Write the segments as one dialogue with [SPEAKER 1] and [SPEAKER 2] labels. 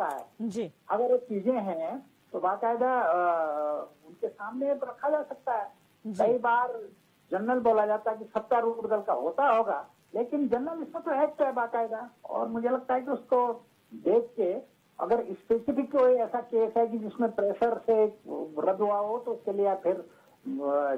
[SPEAKER 1] सकता है
[SPEAKER 2] जी।
[SPEAKER 1] अगर ये चीजें हैं तो बाकायदा उनके सामने रखा जा सकता है। कई बार जनरल बोला जाता है कि सत्तारूढ़ दल का होता होगा, लेकिन जनरल इसमें तो एक्ट है बाकायदा, और मुझे लगता है कि उसको देख के अगर स्पेसिफिक कोई ऐसा केस है कि जिसमें प्रेशर से रद्द हुआ हो तो उसके लिए फिर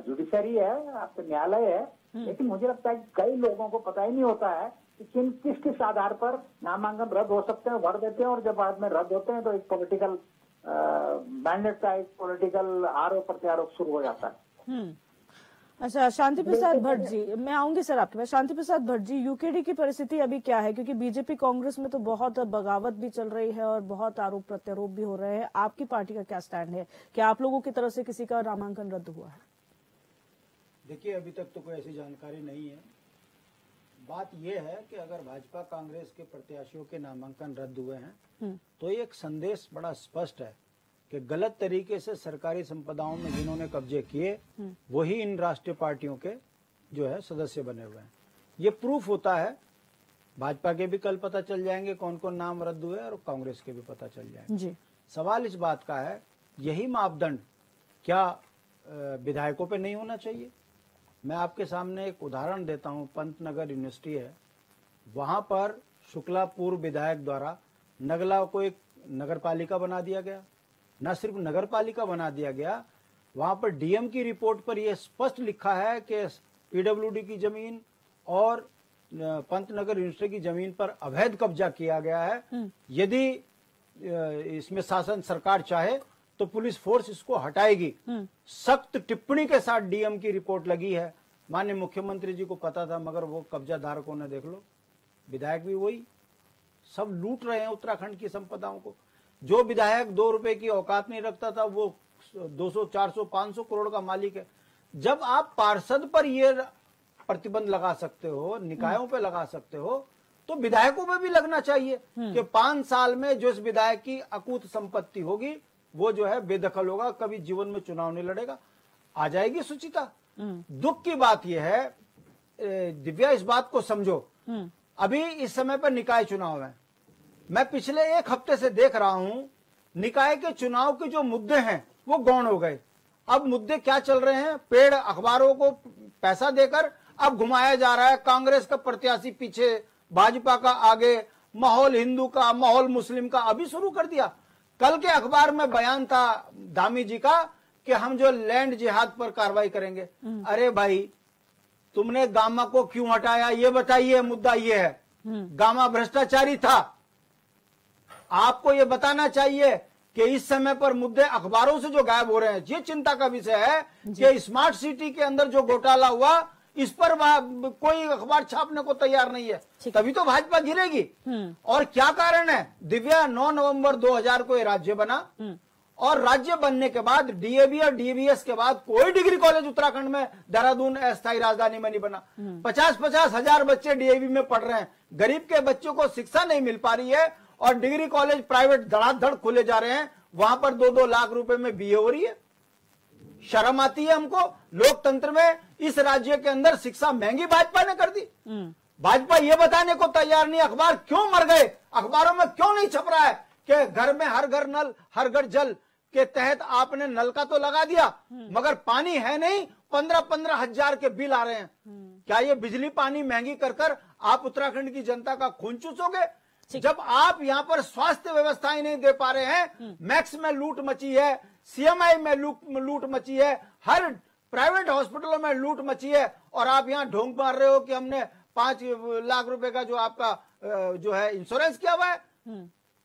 [SPEAKER 1] जुडिशरी है, आपका न्यायालय है। लेकिन मुझे लगता है कि कई लोगों को पता ही नहीं होता है कि किस किस आधार पर नामांकन रद्द हो सकते हैं, भर देते हैं, और जब बाद में रद्द होते हैं तो एक पॉलिटिकल मैंडेट का एक पॉलिटिकल आरोप प्रत्यारोप शुरू हो जाता है।
[SPEAKER 2] अच्छा, शांति प्रसाद भट्ट जी, मैं आऊंगी सर आपके पास। शांति प्रसाद भट्ट जी, यूकेडी की परिस्थिति अभी क्या है? क्योंकि बीजेपी कांग्रेस में तो बहुत बगावत भी चल रही है और बहुत आरोप प्रत्यारोप भी हो रहे हैं। आपकी पार्टी का क्या स्टैंड है? क्या आप लोगों की तरफ से किसी का नामांकन रद्द हुआ है?
[SPEAKER 3] देखिए, अभी तक तो कोई ऐसी जानकारी नहीं है। बात यह है कि अगर भाजपा कांग्रेस के प्रत्याशियों के नामांकन रद्द हुए हैं तो एक संदेश बड़ा स्पष्ट है कि गलत तरीके से सरकारी संपदाओं में जिन्होंने कब्जे किए वही इन राष्ट्रीय पार्टियों के जो है सदस्य बने हुए हैं। ये प्रूफ होता है। भाजपा के भी कल पता चल जाएंगे कौन कौन नाम रद्द हुए और कांग्रेस के भी पता चल जाएंगे
[SPEAKER 2] जी।
[SPEAKER 3] सवाल इस बात का है, यही मापदंड क्या विधायकों पे नहीं होना चाहिए? मैं आपके सामने एक उदाहरण देता हूं। पंतनगर यूनिवर्सिटी है, वहां पर शुक्ला पूर्व विधायक द्वारा नगला को एक नगर पालिका बना दिया गया। न सिर्फ नगर पालिका बना दिया गया, वहां पर डीएम की रिपोर्ट पर यह स्पष्ट लिखा है कि पीडब्ल्यूडी की जमीन और पंतनगर यूनिवर्सिटी की जमीन पर अवैध कब्जा किया गया है। यदि इसमें शासन सरकार चाहे तो पुलिस फोर्स इसको हटाएगी। सख्त टिप्पणी के साथ डीएम की रिपोर्ट लगी है। माननीय मुख्यमंत्री जी को पता था, मगर वो कब्जा धारकों ने, देख लो, विधायक भी वही, सब लूट रहे हैं उत्तराखंड की संपदाओं को। जो विधायक 2 रुपए की औकात नहीं रखता था वो 200, 400, 500 करोड़ का मालिक है। जब आप पार्षद पर ये प्रतिबंध लगा सकते हो, निकायों पे लगा सकते हो, तो विधायकों पे भी लगना चाहिए कि 5 साल में जो इस विधायक की अकूत संपत्ति होगी वो जो है बेदखल होगा, कभी जीवन में चुनाव नहीं लड़ेगा, आ जाएगी सुचिता। दुख की बात यह है, दिव्या, इस बात को समझो, अभी इस समय पर निकाय चुनाव है। मैं पिछले 1 हफ्ते से देख रहा हूं निकाय के चुनाव के जो मुद्दे हैं वो गौण हो गए। अब मुद्दे क्या चल रहे हैं? पेड़ अखबारों को पैसा देकर अब घुमाया जा रहा है, कांग्रेस का प्रत्याशी पीछे, भाजपा का आगे, माहौल हिंदू का, माहौल मुस्लिम का अभी शुरू कर दिया। कल के अखबार में बयान था धामी जी का कि हम जो लैंड जिहाद पर कार्रवाई करेंगे। अरे भाई, तुमने गामा को क्यों हटाया ये बताइए। मुद्दा ये है, गामा भ्रष्टाचारी था। आपको ये बताना चाहिए कि इस समय पर मुद्दे अखबारों से जो गायब हो रहे हैं, ये चिंता का विषय है कि स्मार्ट सिटी के अंदर जो घोटाला हुआ इस पर कोई अखबार छापने को तैयार नहीं है। तभी तो भाजपा गिरेगी। और क्या कारण है? दिव्या, 9 नवंबर 2000 को ये राज्य बना और राज्य बनने के बाद डीएवी और डीबीएस के बाद कोई डिग्री कॉलेज उत्तराखंड में, देहरादून अस्थायी राजधानी में नहीं बना। 50-50 हजार बच्चे डीएवी में पढ़ रहे हैं। गरीब के बच्चों को शिक्षा नहीं मिल पा रही है और डिग्री कॉलेज प्राइवेट धड़ाधड़ खुले जा रहे हैं। वहां पर 2-2 लाख रुपए में बीए हो रही है। शर्म आती है हमको। लोकतंत्र में इस राज्य के अंदर शिक्षा महंगी भाजपा ने कर दी। भाजपा ये बताने को तैयार नहीं, अखबार क्यों मर गए, अखबारों में क्यों नहीं छप रहा है कि घर में हर घर नल हर घर जल के तहत आपने नल का तो लगा दिया मगर पानी है नहीं। 15-15 हजार के बिल आ रहे हैं। क्या ये बिजली पानी महंगी कर कर आप उत्तराखंड की जनता का खून चूसोगे? जब आप यहाँ पर स्वास्थ्य व्यवस्थाएं नहीं दे पा रहे हैं, मैक्स में लूट मची है, सीएमआई में लूट मची है, हर प्राइवेट हॉस्पिटलों में लूट मची है, और आप यहाँ ढोंग मार रहे हो कि हमने 5 लाख रुपए का जो आपका जो है इंश्योरेंस किया हुआ है।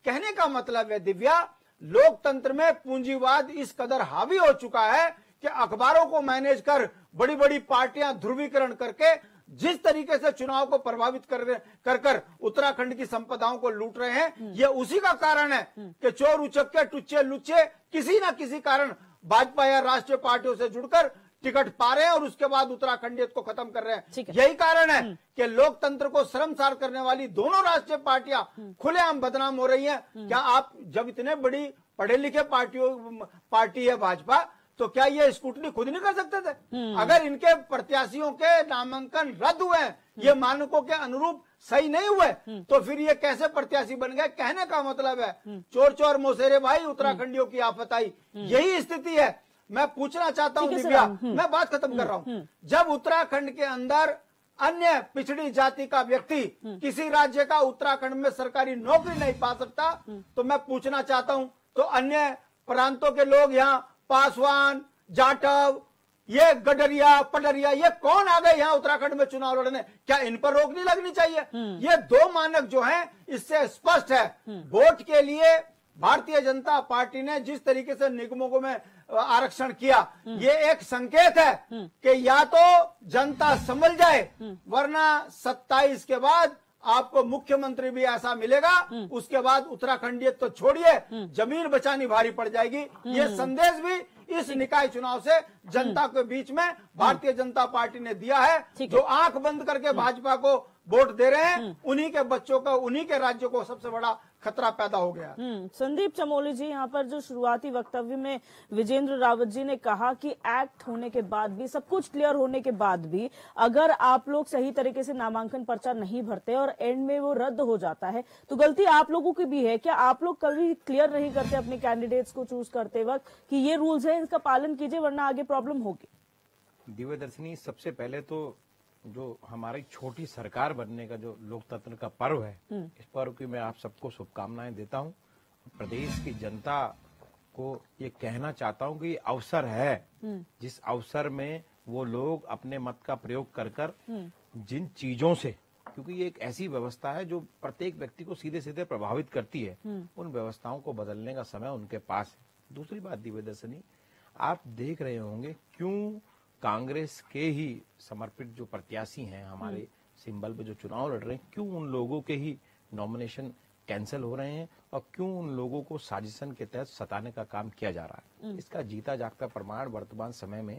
[SPEAKER 3] कहने का मतलब है दिव्या, लोकतंत्र में पूंजीवाद इस कदर हावी हो चुका है कि अखबारों को मैनेज कर बड़ी बड़ी पार्टियां ध्रुवीकरण करके जिस तरीके से चुनाव को प्रभावित कर उत्तराखंड की संपदाओं को लूट रहे हैं, ये उसी का कारण है कि चोर उचक्के टुच्चे लुच्चे किसी ना किसी कारण भाजपा या राष्ट्रीय पार्टियों से जुड़कर टिकट पा रहे हैं और उसके बाद उत्तराखंडियत को खत्म कर रहे हैं। यही कारण है कि लोकतंत्र को शर्मसार करने वाली दोनों राष्ट्रीय पार्टियां खुलेआम बदनाम हो रही हैं। क्या आप जब इतने बड़ी पढ़े लिखे पार्टी है भाजपा, तो क्या ये स्कूटनी खुद नहीं कर सकते थे? अगर इनके प्रत्याशियों के नामांकन रद्द हुए, ये मानकों के अनुरूप सही नहीं हुए, तो फिर ये कैसे प्रत्याशी बन गए? कहने का मतलब है चोर चोर मोसेरे भाई, उत्तराखंडियों की आफत आई, यही स्थिति है। मैं पूछना चाहता हूं दिव्या, मैं बात खत्म कर रहा हूं। जब उत्तराखंड के अंदर अन्य पिछड़ी जाति का व्यक्ति किसी राज्य का उत्तराखंड में सरकारी नौकरी नहीं पा सकता, तो मैं पूछना चाहता हूं, तो अन्य प्रांतों के लोग यहाँ पासवान, जाटव, ये गडरिया, पडरिया, ये कौन आ गए यहाँ उत्तराखंड में चुनाव लड़ने? क्या इन पर रोक नहीं लगनी चाहिए? ये दो मानक जो हैं, इससे स्पष्ट है। वोट के लिए भारतीय जनता पार्टी ने जिस तरीके से निगमों में आरक्षण किया, ये एक संकेत है कि या तो जनता समझ जाए, वरना 27 के बाद आपको मुख्यमंत्री भी ऐसा मिलेगा, उसके बाद उत्तराखंडियत तो छोड़िए, जमीन बचानी भारी पड़ जाएगी। ये संदेश भी इस निकाय चुनाव से जनता के बीच में भारतीय जनता पार्टी ने दिया है। जो आंख बंद करके भाजपा को वोट दे रहे हैं, उन्हीं के बच्चों का, उन्हीं के राज्यों को सबसे बड़ा खतरा पैदा हो गया।
[SPEAKER 2] संदीप चमोली जी, यहाँ पर जो शुरुआती वक्तव्य में विजेंद्र रावत जी ने कहा कि एक्ट होने के बाद भी, सब कुछ क्लियर होने के बाद भी, अगर आप लोग सही तरीके से नामांकन पर्चा नहीं भरते और एंड में वो रद्द हो जाता है, तो गलती आप लोगों की भी है। क्या आप लोग कभी क्लियर नहीं करते अपने कैंडिडेट्स को चूज करते वक्त कि ये रूल्स है, इसका पालन कीजिए वरना आगे प्रॉब्लम होगी?
[SPEAKER 4] दिव्य दर्शनी, सबसे पहले तो जो हमारी छोटी सरकार बनने का जो लोकतंत्र का पर्व है, इस पर्व की मैं आप सबको शुभकामनाएं देता हूं। प्रदेश की जनता को ये कहना चाहता हूं कि ये अवसर है, जिस अवसर में वो लोग अपने मत का प्रयोग कर कर जिन चीजों से, क्योंकि ये एक ऐसी व्यवस्था है जो प्रत्येक व्यक्ति को सीधे सीधे प्रभावित करती है, उन व्यवस्थाओं को बदलने का समय उनके पास है। दूसरी बात दिव्य दर्शनी, आप देख रहे होंगे क्यों कांग्रेस के ही समर्पित जो प्रत्याशी हैं, हमारे सिंबल पे जो चुनाव लड़ रहे हैं, क्यों उन लोगों के ही नॉमिनेशन कैंसिल हो रहे हैं और क्यों उन लोगों को साजिशन के तहत सताने का काम किया जा रहा है? इसका जीता जागता प्रमाण वर्तमान समय में